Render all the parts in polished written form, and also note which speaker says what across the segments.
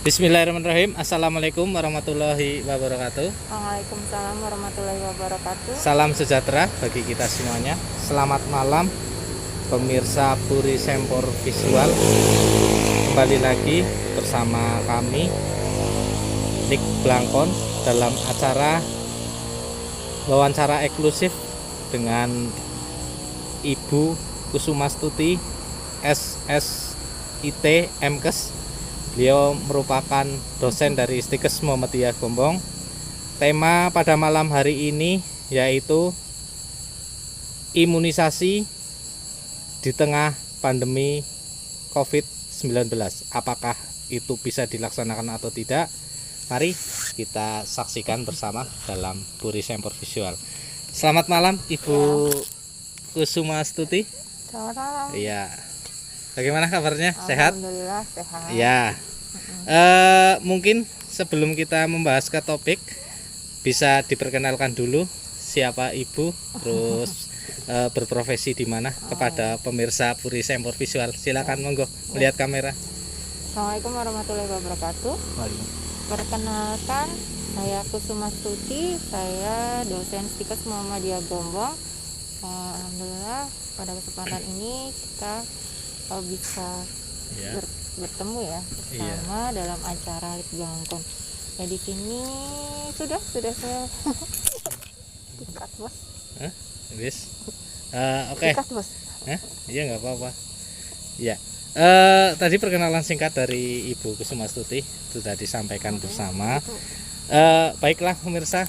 Speaker 1: Bismillahirrahmanirrahim. Assalamualaikum warahmatullahi wabarakatuh.
Speaker 2: Waalaikumsalam warahmatullahi wabarakatuh.
Speaker 1: Salam sejahtera bagi kita semuanya. Selamat malam pemirsa Puri Sempor Visual. Kembali lagi bersama kami Nick Blangkon dalam acara wawancara eksklusif dengan Ibu Kusumastuti SSIT MKes. Beliau merupakan dosen dari Istikes Muhammadiyah Gombong. Tema pada malam hari ini yaitu imunisasi di tengah pandemi COVID-19. Apakah itu bisa dilaksanakan atau tidak? Mari kita saksikan bersama dalam Puri Sempor Visual. Selamat malam Ibu Kusumastuti.
Speaker 2: Selamat malam.
Speaker 1: Iya. Bagaimana kabarnya? Sehat?
Speaker 2: Alhamdulillah sehat.
Speaker 1: Ya. Mungkin sebelum kita membahas ke topik, bisa diperkenalkan dulu siapa Ibu, terus berprofesi di mana kepada pemirsa Puri Sempor Visual. Silakan monggo melihat kamera.
Speaker 2: Assalamualaikum warahmatullahi wabarakatuh. Perkenalkan, saya Kusumastuti, saya dosen Istikes Muhammadiyah Gombong. Alhamdulillah pada kesempatan ini kita bisa bertemu ya bersama dalam acara Nick Blangkon. Ya di sini sudah saya dikat bos.
Speaker 1: Wis. Oke.
Speaker 2: Dikat bos.
Speaker 1: Iya nggak apa-apa. Ya. Tadi perkenalan singkat dari Ibu Kusumastuti sudah disampaikan bersama. Baiklah pemirsa.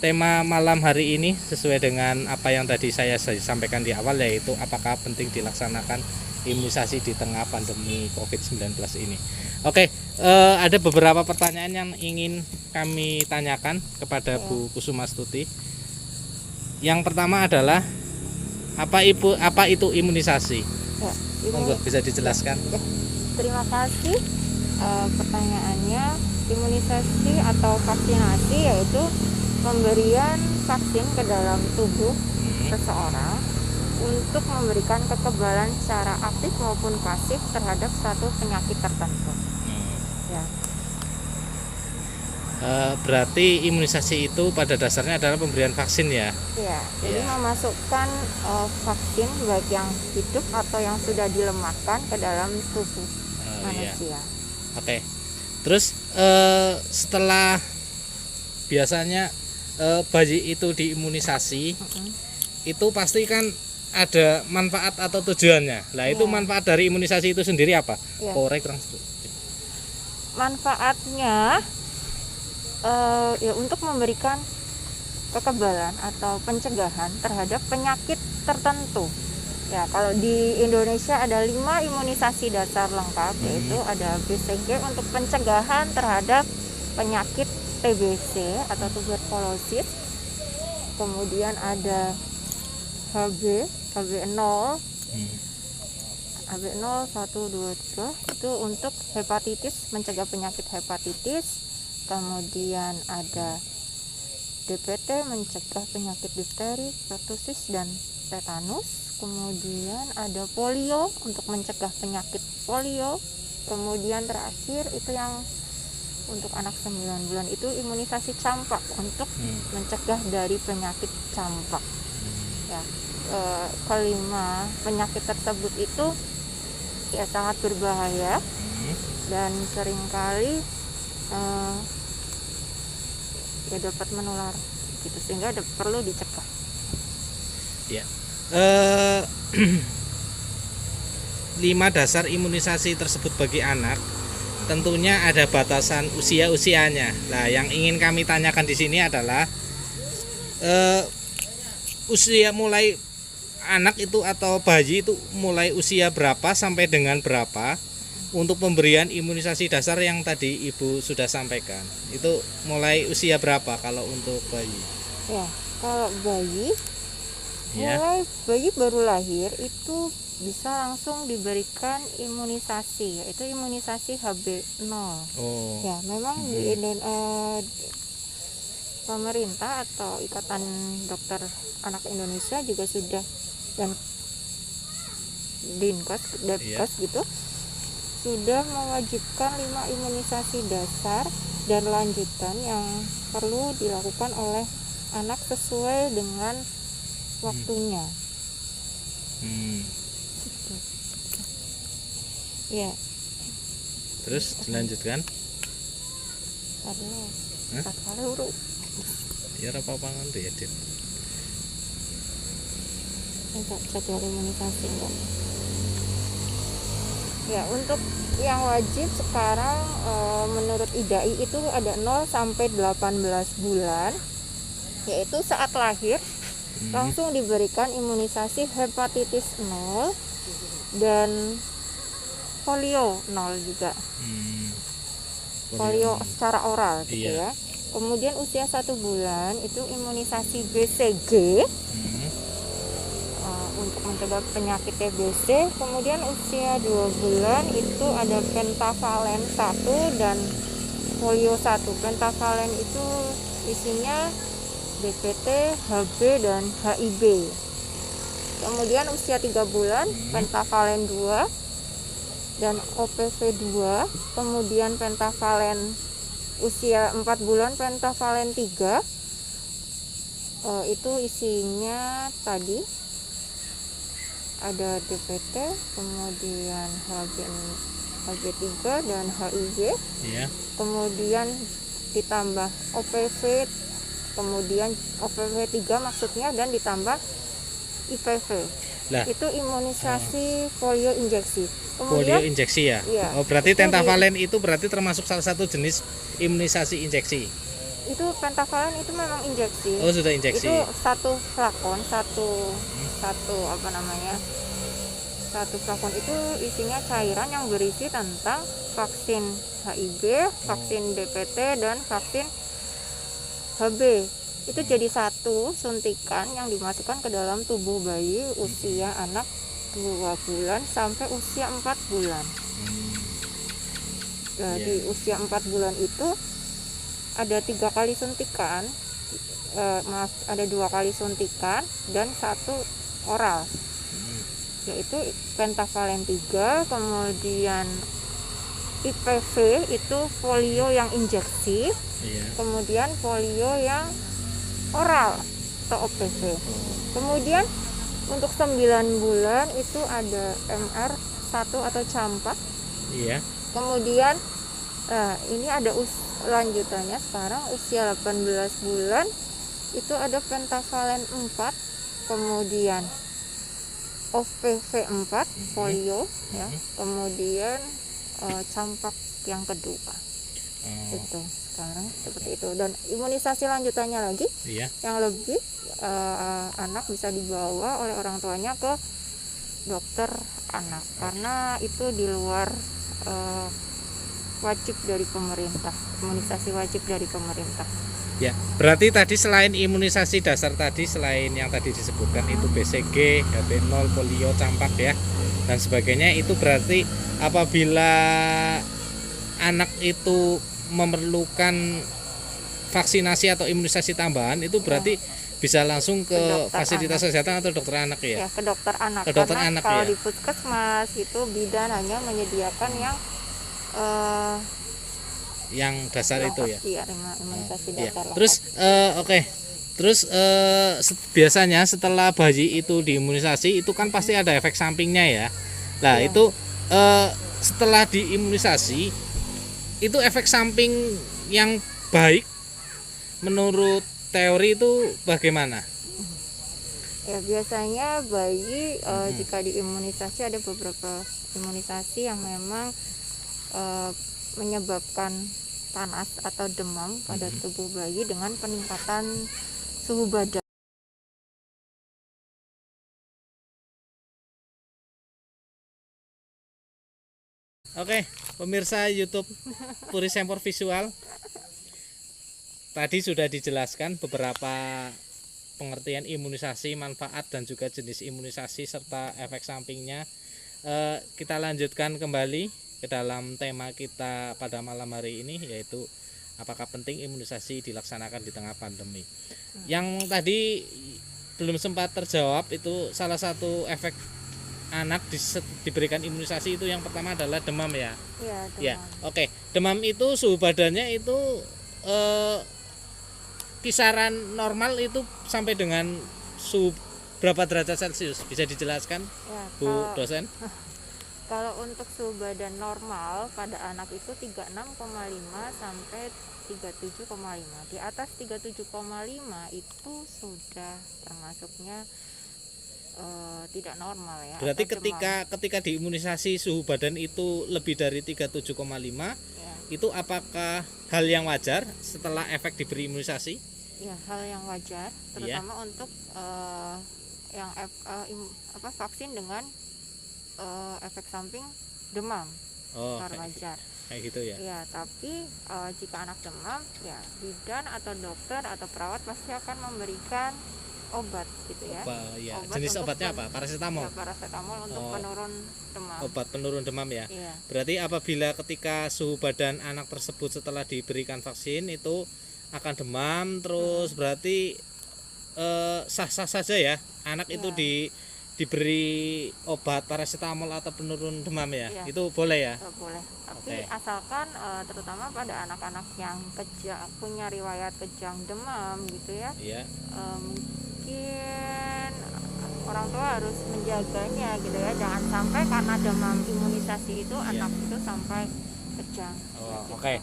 Speaker 1: Tema malam hari ini sesuai dengan apa yang tadi saya sampaikan di awal, yaitu apakah penting dilaksanakan imunisasi di tengah pandemi COVID-19 ini. Oke, ada beberapa pertanyaan yang ingin kami tanyakan kepada Bu Kusumastuti. Yang pertama adalah apa itu imunisasi? Monggo bisa dijelaskan.
Speaker 2: Terima kasih. Pertanyaannya, imunisasi atau vaksinasi yaitu pemberian vaksin ke dalam tubuh seseorang untuk memberikan kekebalan secara aktif maupun pasif terhadap suatu penyakit tertentu. Ya.
Speaker 1: Berarti imunisasi itu pada dasarnya adalah pemberian vaksin ya?
Speaker 2: Ya, jadi memasukkan vaksin baik yang hidup atau yang sudah dilemakkan ke dalam tubuh manusia.
Speaker 1: Oke. Terus setelah biasanya bayi itu diimunisasi, itu pasti kan ada manfaat atau tujuannya. Nah, itu manfaat dari imunisasi itu sendiri apa? Korek kurang.
Speaker 2: Manfaatnya ya untuk memberikan kekebalan atau pencegahan terhadap penyakit tertentu. Ya, kalau di Indonesia ada 5 imunisasi dasar lengkap, yaitu ada BCG untuk pencegahan terhadap penyakit TBC atau tuberkulosis, kemudian ada HB0, HB0 1 2 3 itu untuk hepatitis, mencegah penyakit hepatitis, kemudian ada DPT mencegah penyakit difteri, pertusis dan tetanus, kemudian ada polio untuk mencegah penyakit polio, kemudian terakhir itu yang untuk anak 9 bulan itu imunisasi campak untuk mencegah dari penyakit campak. Ya, kelima penyakit tersebut itu ya sangat berbahaya dan seringkali ya dapat menular gitu, sehingga perlu dicegah.
Speaker 1: Ya. 5 dasar imunisasi tersebut bagi anak tentunya ada batasan usianya. Nah, yang ingin kami tanyakan di sini adalah usia mulai anak itu atau bayi itu mulai usia berapa sampai dengan berapa untuk pemberian imunisasi dasar yang tadi Ibu sudah sampaikan. Itu mulai usia berapa kalau untuk bayi?
Speaker 2: Ya, kalau bayi mulai bayi baru lahir itu bisa langsung diberikan imunisasi, yaitu imunisasi HB0. Ya, memang di pemerintah atau Ikatan Dokter Anak Indonesia juga sudah, dan Dinkes, Depkes gitu sudah mewajibkan 5 imunisasi dasar dan lanjutan yang perlu dilakukan oleh anak sesuai dengan waktunya. Ya,
Speaker 1: Terus dilanjutkan.
Speaker 2: aduh,
Speaker 1: Hah?
Speaker 2: 4 kali urut.
Speaker 1: Ya ora apa-apa ngono ya, Dit.
Speaker 2: Enggak, jadwal imunisasi enggak. Ya, untuk yang wajib sekarang menurut IDAI itu ada 0 sampai 18 bulan, yaitu saat lahir langsung diberikan imunisasi hepatitis 0 dan polio 0 juga. Polio secara oral gitu
Speaker 1: Iya.
Speaker 2: ya. Kemudian usia 1 bulan itu imunisasi BCG untuk mencegah penyakit TBC. Kemudian usia 2 bulan itu ada pentavalen 1 dan polio 1. Pentavalen itu isinya DPT, HB dan HIB. Kemudian usia 3 bulan pentavalen 2 dan OPV 2. Kemudian pentavalen usia 4 bulan pentavalen 3. Itu isinya tadi ada DPT, kemudian HB3 dan HIG,
Speaker 1: Iya.
Speaker 2: kemudian ditambah OPV, kemudian OPV 3 maksudnya, dan ditambah IPV.
Speaker 1: Lah,
Speaker 2: Itu imunisasi polio injeksi.
Speaker 1: polio
Speaker 2: Kemudian
Speaker 1: injeksi ya.
Speaker 2: Iya.
Speaker 1: Oh, berarti
Speaker 2: Itu
Speaker 1: tentavalen itu berarti termasuk salah satu jenis imunisasi injeksi.
Speaker 2: itu pentavalen itu memang injeksi.
Speaker 1: Oh, sudah injeksi.
Speaker 2: Itu satu flakon, satu apa namanya? Satu flakon itu isinya cairan yang berisi tentang vaksin HIB, vaksin DPT dan vaksin HB. Itu jadi satu suntikan yang dimasukkan ke dalam tubuh bayi usia anak 2 bulan sampai usia 4 bulan. Di usia 4 bulan itu ada 3 kali suntikan, ada 2 kali suntikan dan 1 oral, yaitu pentavalen 3, kemudian IPV itu polio yang injeksi,
Speaker 1: Iya.
Speaker 2: kemudian polio yang oral atau OPV. Kemudian untuk 9 bulan itu ada MR1 atau campak.
Speaker 1: Iya.
Speaker 2: Kemudian ini ada lanjutannya sekarang usia 18 bulan itu ada pentavalen 4, kemudian OPV 4 polio ya, kemudian campak yang kedua. Itu sekarang seperti itu. Dan imunisasi lanjutannya lagi
Speaker 1: Iya.
Speaker 2: yang lebih anak bisa dibawa oleh orang tuanya ke dokter anak karena itu di luar wajib dari pemerintah, imunisasi wajib dari pemerintah.
Speaker 1: Ya, berarti tadi selain imunisasi dasar tadi, selain yang tadi disebutkan itu BCG, HB0, polio, campak ya dan sebagainya, itu berarti apabila anak itu memerlukan vaksinasi atau imunisasi tambahan itu berarti bisa langsung ke fasilitas kesehatan atau dokter anak ya?
Speaker 2: Ya, ke dokter anak.
Speaker 1: Ke dokter
Speaker 2: karena
Speaker 1: anak
Speaker 2: kalau
Speaker 1: ya.
Speaker 2: di puskesmas itu bidan hanya menyediakan yang
Speaker 1: dasar itu ya.
Speaker 2: Iya, imunisasi
Speaker 1: Ya.
Speaker 2: dasar.
Speaker 1: Terus oke. Terus biasanya setelah bayi itu diimunisasi itu kan pasti ada efek sampingnya ya. Nah,
Speaker 2: Iya.
Speaker 1: itu setelah diimunisasi itu efek samping yang baik menurut teori itu bagaimana?
Speaker 2: Ya, biasanya bayi jika diimunisasi ada beberapa imunisasi yang memang menyebabkan panas atau demam pada tubuh bayi dengan peningkatan suhu badan.
Speaker 1: Oke, pemirsa YouTube Puri Sempor Visual, tadi sudah dijelaskan beberapa pengertian imunisasi, manfaat dan juga jenis imunisasi serta efek sampingnya. Kita lanjutkan kembali ke dalam tema kita pada malam hari ini, yaitu apakah penting imunisasi dilaksanakan di tengah pandemi. Yang tadi belum sempat terjawab itu salah satu efek anak diberikan imunisasi itu yang pertama adalah demam ya.
Speaker 2: Iya,
Speaker 1: Ya,
Speaker 2: demam.
Speaker 1: oke. Demam itu suhu badannya itu kisaran normal itu sampai dengan suhu berapa derajat Celcius? Bisa dijelaskan,
Speaker 2: Ya,
Speaker 1: Bu dosen?
Speaker 2: kalau untuk suhu badan normal pada anak itu 36,5 sampai 37,5. Di atas 37,5 itu sudah termasuknya tidak normal ya.
Speaker 1: Berarti
Speaker 2: atau demam.
Speaker 1: ketika diimunisasi suhu badan itu lebih dari 37,5,
Speaker 2: Ya,
Speaker 1: itu apakah hal yang wajar setelah efek diberi imunisasi?
Speaker 2: ya, hal yang wajar, terutama untuk yang vaksin dengan efek samping demam,
Speaker 1: Oh,
Speaker 2: wajar.
Speaker 1: kayak gitu ya.
Speaker 2: Ya, tapi jika anak demam, ya bidan atau dokter atau perawat pasti akan memberikan obat gitu ya.
Speaker 1: Ya.
Speaker 2: Obat
Speaker 1: Jenis
Speaker 2: untuk
Speaker 1: obatnya apa? Paracetamol.
Speaker 2: Ya, paracetamol untuk
Speaker 1: Oh.
Speaker 2: penurun demam.
Speaker 1: Obat penurun demam ya.
Speaker 2: Iya.
Speaker 1: Berarti apabila ketika suhu badan anak tersebut setelah diberikan vaksin itu akan demam terus, berarti sah-sah saja ya anak itu
Speaker 2: Iya.
Speaker 1: diberi obat paracetamol atau penurun demam ya.
Speaker 2: Iya.
Speaker 1: Itu boleh ya.
Speaker 2: Boleh, tapi
Speaker 1: Oke.
Speaker 2: asalkan terutama pada anak-anak yang punya riwayat kejang demam gitu ya.
Speaker 1: Iya.
Speaker 2: Mungkin orang tua harus menjaganya gitu ya, jangan sampai karena demam imunisasi itu anak itu sampai kejang.
Speaker 1: Oh,
Speaker 2: gitu.
Speaker 1: oke.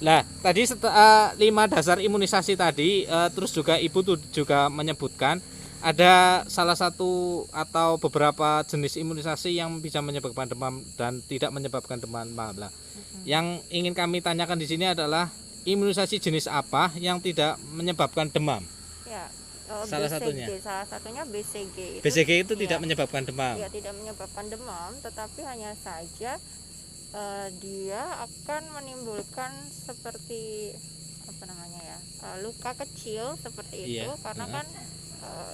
Speaker 1: Nah, tadi 5 dasar imunisasi tadi, terus juga Ibu juga menyebutkan ada salah satu atau beberapa jenis imunisasi yang bisa menyebabkan demam dan tidak menyebabkan demam. Nah, yang ingin kami tanyakan di sini adalah imunisasi jenis apa yang tidak menyebabkan demam?
Speaker 2: Ya,
Speaker 1: Salah
Speaker 2: BCG, salah satunya BCG.
Speaker 1: BCG itu
Speaker 2: ya,
Speaker 1: tidak menyebabkan demam.
Speaker 2: Ya, tidak menyebabkan demam, tetapi hanya saja dia akan menimbulkan seperti apa namanya ya, luka kecil seperti itu.
Speaker 1: Iya.
Speaker 2: Karena kan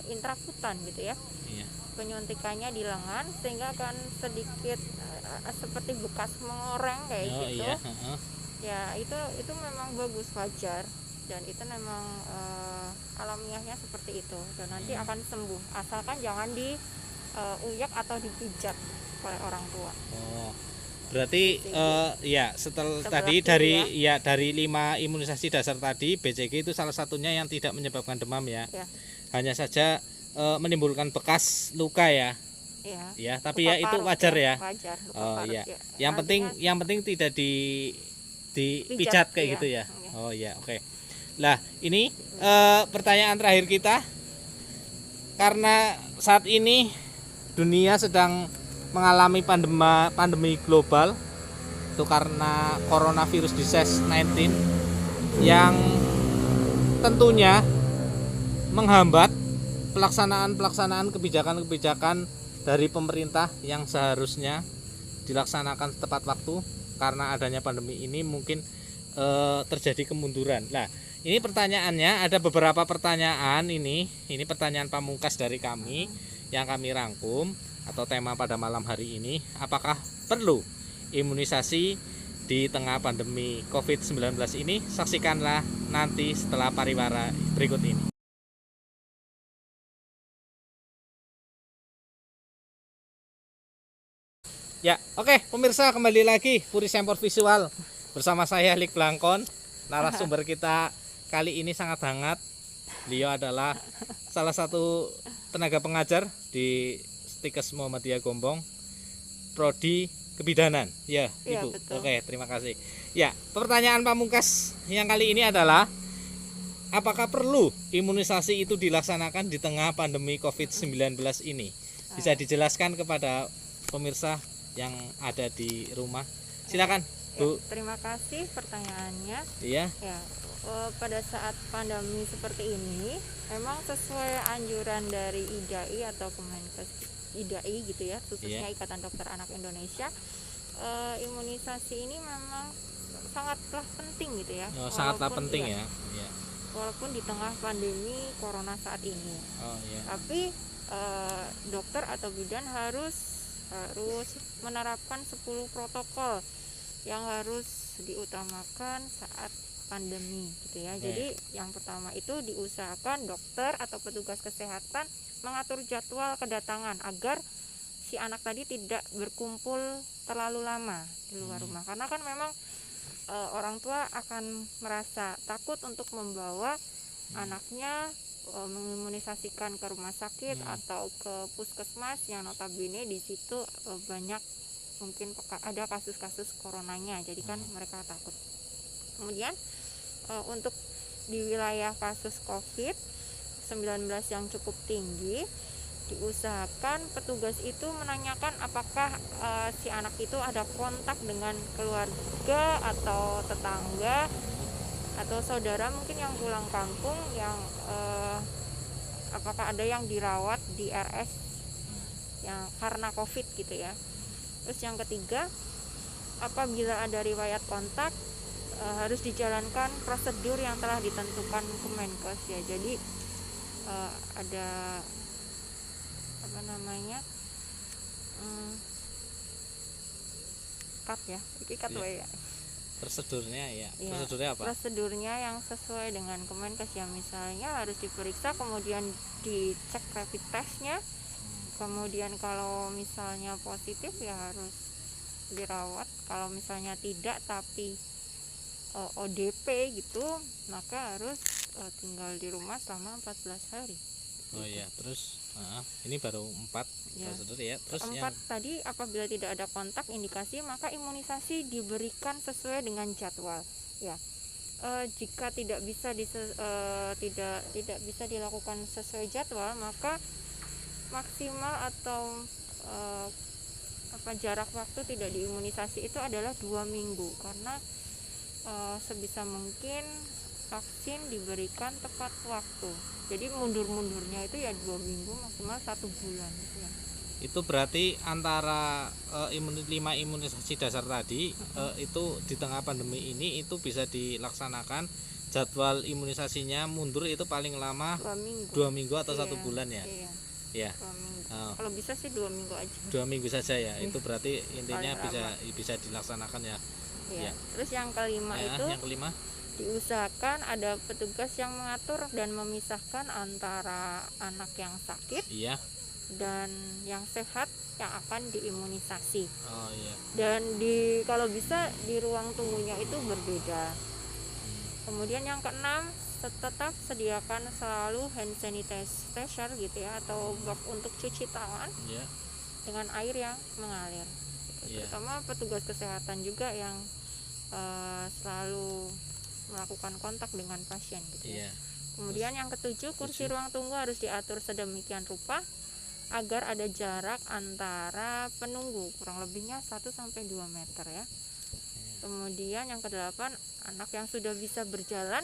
Speaker 2: intrakutan gitu ya,
Speaker 1: Iya.
Speaker 2: penyuntikannya di lengan sehingga akan sedikit seperti bekas mengoreng kayak gitu.
Speaker 1: Iya.
Speaker 2: Ya, itu memang bagus, wajar, dan itu memang alamiahnya seperti itu, dan nanti akan sembuh asalkan jangan diuyak atau dipijat oleh orang tua.
Speaker 1: Oh. Berarti ya setelah tadi
Speaker 2: ya.
Speaker 1: dari 5 imunisasi dasar tadi BCG itu salah satunya yang tidak menyebabkan demam ya.
Speaker 2: Ya.
Speaker 1: Hanya saja menimbulkan bekas luka ya.
Speaker 2: Ya.
Speaker 1: Ya, tapi
Speaker 2: Luka
Speaker 1: ya itu
Speaker 2: parut
Speaker 1: wajar ya.
Speaker 2: Wajar, luka
Speaker 1: Oh
Speaker 2: parut
Speaker 1: iya.
Speaker 2: ya.
Speaker 1: Yang penting tidak dipijat kayak
Speaker 2: iya.
Speaker 1: gitu ya.
Speaker 2: Iya.
Speaker 1: Oh iya, oke. Lah, ini pertanyaan terakhir kita. Karena saat ini dunia sedang mengalami pandemi global itu karena coronavirus disease 19 yang tentunya menghambat pelaksanaan kebijakan dari pemerintah yang seharusnya dilaksanakan tepat waktu. Karena adanya pandemi ini mungkin terjadi kemunduran. Nah, ini pertanyaannya ada beberapa pertanyaan, ini pertanyaan pamungkas dari kami yang kami rangkum atau tema pada malam hari ini. Apakah perlu imunisasi di tengah pandemi COVID-19 ini? Saksikanlah nanti setelah pariwara berikut ini. Ya, oke, pemirsa, kembali lagi Puri Sempor Visual bersama saya Lik Blangkon. Narasumber kita kali ini sangat hangat. Beliau adalah salah satu tenaga pengajar di Stikes Muhammadiyah Gombong, Prodi Kebidanan. Ya,
Speaker 2: Ya,
Speaker 1: Ibu.
Speaker 2: betul.
Speaker 1: Oke, terima kasih. Ya, pertanyaan pamungkas yang kali ini adalah apakah perlu imunisasi itu dilaksanakan di tengah pandemi COVID-19 ini? Bisa dijelaskan kepada pemirsa yang ada di rumah. Silakan, Bu.
Speaker 2: Ya, terima kasih pertanyaannya.
Speaker 1: Iya.
Speaker 2: Ya, pada saat pandemi seperti ini memang sesuai anjuran dari IDAI atau Kemenkes IDAI gitu ya, khususnya Ikatan Dokter Anak Indonesia, imunisasi ini memang sangatlah penting gitu ya.
Speaker 1: Sangatlah penting ya.
Speaker 2: Walaupun di tengah pandemi corona saat ini. Tapi dokter atau bidan harus menerapkan 10 protokol yang harus diutamakan saat pandemi gitu ya. Jadi yang pertama itu diusahakan dokter atau petugas kesehatan mengatur jadwal kedatangan agar si anak tadi tidak berkumpul terlalu lama di luar rumah, karena kan memang orang tua akan merasa takut untuk membawa anaknya mengimunisasikan ke rumah sakit atau ke puskesmas yang notabene di situ banyak mungkin ada kasus-kasus coronanya, jadi kan mereka takut. Kemudian untuk di wilayah kasus COVID-19 yang cukup tinggi, diusahakan petugas itu menanyakan apakah si anak itu ada kontak dengan keluarga atau tetangga atau saudara mungkin yang pulang kampung, yang apakah ada yang dirawat di RS yang karena COVID gitu ya. Terus yang ketiga, apabila ada riwayat kontak harus dijalankan prosedur yang telah ditentukan Kemenkes ya. Jadi ada apa namanya cut ya, ikat ya.
Speaker 1: Prosedurnya ya. Prosedurnya apa?
Speaker 2: Prosedurnya yang sesuai dengan Kemenkes ya, misalnya harus diperiksa, kemudian dicek rapid testnya, kemudian kalau misalnya positif ya harus dirawat, kalau misalnya tidak tapi ODP gitu maka harus tinggal di rumah selama 14 hari.
Speaker 1: Oh iya, terus ini baru 4 prosedur ya. Terus
Speaker 2: 4
Speaker 1: yang
Speaker 2: tadi, apabila tidak ada kontak indikasi maka imunisasi diberikan sesuai dengan jadwal ya. Jika tidak bisa tidak bisa dilakukan sesuai jadwal, maka maksimal atau jarak waktu tidak diimunisasi itu adalah 2 minggu, karena sebisa mungkin vaksin diberikan tepat waktu. Jadi mundur-mundurnya itu ya 2 minggu, maksimal 1 bulan gitu ya.
Speaker 1: itu berarti antara 5 imunisasi dasar tadi itu di tengah pandemi ini itu bisa dilaksanakan jadwal imunisasinya mundur itu paling lama 2 minggu atau 1 bulan ya. Ya.
Speaker 2: 2 minggu. Kalau bisa sih 2 minggu aja.
Speaker 1: 2 minggu saja ya. Itu berarti intinya bisa dilaksanakan ya.
Speaker 2: Ya. Terus yang kelima itu
Speaker 1: yang kelima,
Speaker 2: diusahakan ada petugas yang mengatur dan memisahkan antara anak yang sakit dan yang sehat yang akan diimunisasi.
Speaker 1: Oh iya.
Speaker 2: Dan kalau bisa di ruang tunggunya itu berbeda. Kemudian yang keenam, tetap sediakan selalu hand sanitizer gitu ya, atau box untuk cuci tangan dengan air yang mengalir. Terutama petugas kesehatan juga yang selalu melakukan kontak dengan pasien gitu ya. Kemudian yang ketujuh, kursi ruang tunggu harus diatur sedemikian rupa agar ada jarak antara penunggu kurang lebihnya 1-2 meter ya. Kemudian yang kedelapan, anak yang sudah bisa berjalan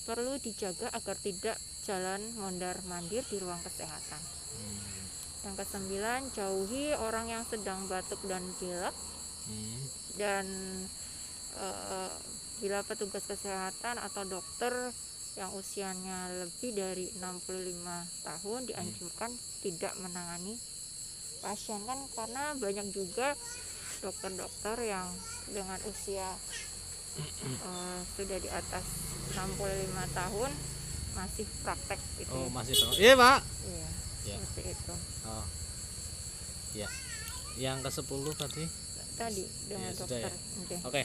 Speaker 2: perlu dijaga agar tidak jalan mondar-mandir di ruang kesehatan. Yang kesembilan, jauhi orang yang sedang batuk dan pilek. Dan bila petugas kesehatan atau dokter yang usianya lebih dari 65 tahun dianjurkan tidak menangani pasien, kan karena banyak juga dokter-dokter yang dengan usia sudah di atas 65 tahun masih praktek gitu.
Speaker 1: Oh, masih tahu. Iya, Pak.
Speaker 2: Iya. Seperti itu.
Speaker 1: Oh. Ya. Yang ke-10 tadi
Speaker 2: dengan dokter.
Speaker 1: Ya. Oke.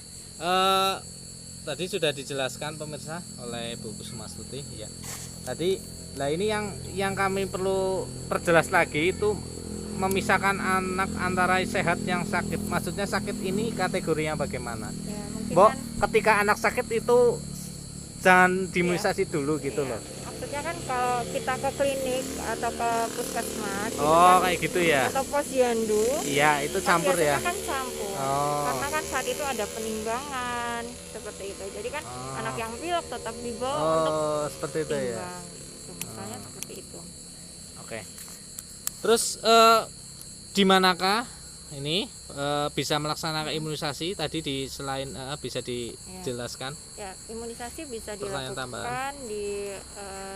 Speaker 1: Tadi sudah dijelaskan pemirsa oleh Bu Kusmastuti ya. Tadi ini yang kami perlu perjelas lagi itu memisahkan anak antara sehat yang sakit. Maksudnya sakit ini kategorinya bagaimana? Ya, Bo, ketika anak sakit itu jangan diimunisasi dulu gitu loh.
Speaker 2: Maksudnya kan kalau kita ke klinik atau ke puskesmas
Speaker 1: kayak gitu ya.
Speaker 2: Atau posyandu.
Speaker 1: Iya, itu campur ya.
Speaker 2: Kan campur. Karena kan saat itu ada penimbangan seperti itu. Jadi kan anak yang pilek tetap dibawa untuk
Speaker 1: seperti itu
Speaker 2: timbang.
Speaker 1: Ya.
Speaker 2: Misalnya seperti itu.
Speaker 1: Oke. Terus di manakah ini bisa melaksanakan imunisasi tadi selain bisa dijelaskan?
Speaker 2: Ya, imunisasi bisa dilakukan di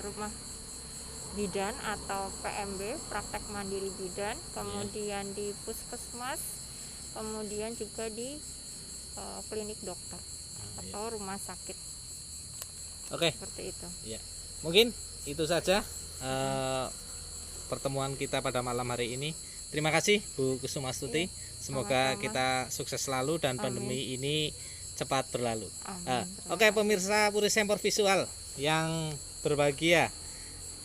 Speaker 2: rumah bidan atau PMB, praktek mandiri bidan, kemudian di puskesmas, kemudian juga di klinik dokter atau rumah sakit.
Speaker 1: Oke.
Speaker 2: Seperti itu.
Speaker 1: Ya. Mungkin itu saja pertemuan kita pada malam hari ini. Terima kasih Bu Kusumastuti. Semoga
Speaker 2: sama-sama.
Speaker 1: kita sukses selalu dan pandemi ini cepat berlalu.
Speaker 2: Amin.
Speaker 1: Oke, pemirsa Puri Sempor Visual yang berbahagia.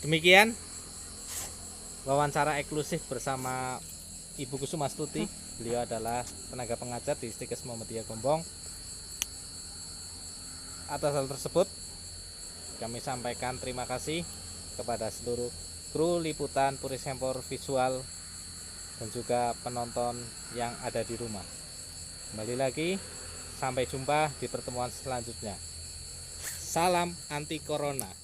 Speaker 1: Demikian wawancara eksklusif bersama Ibu Kusumastuti. Beliau adalah tenaga pengajar di Stikes Muhammadiyah Gombong. Atas hal tersebut kami sampaikan terima kasih kepada seluruh kru liputan Puri Sempor Visual dan juga penonton yang ada di rumah. Kembali lagi, sampai jumpa di pertemuan selanjutnya. Salam anti corona.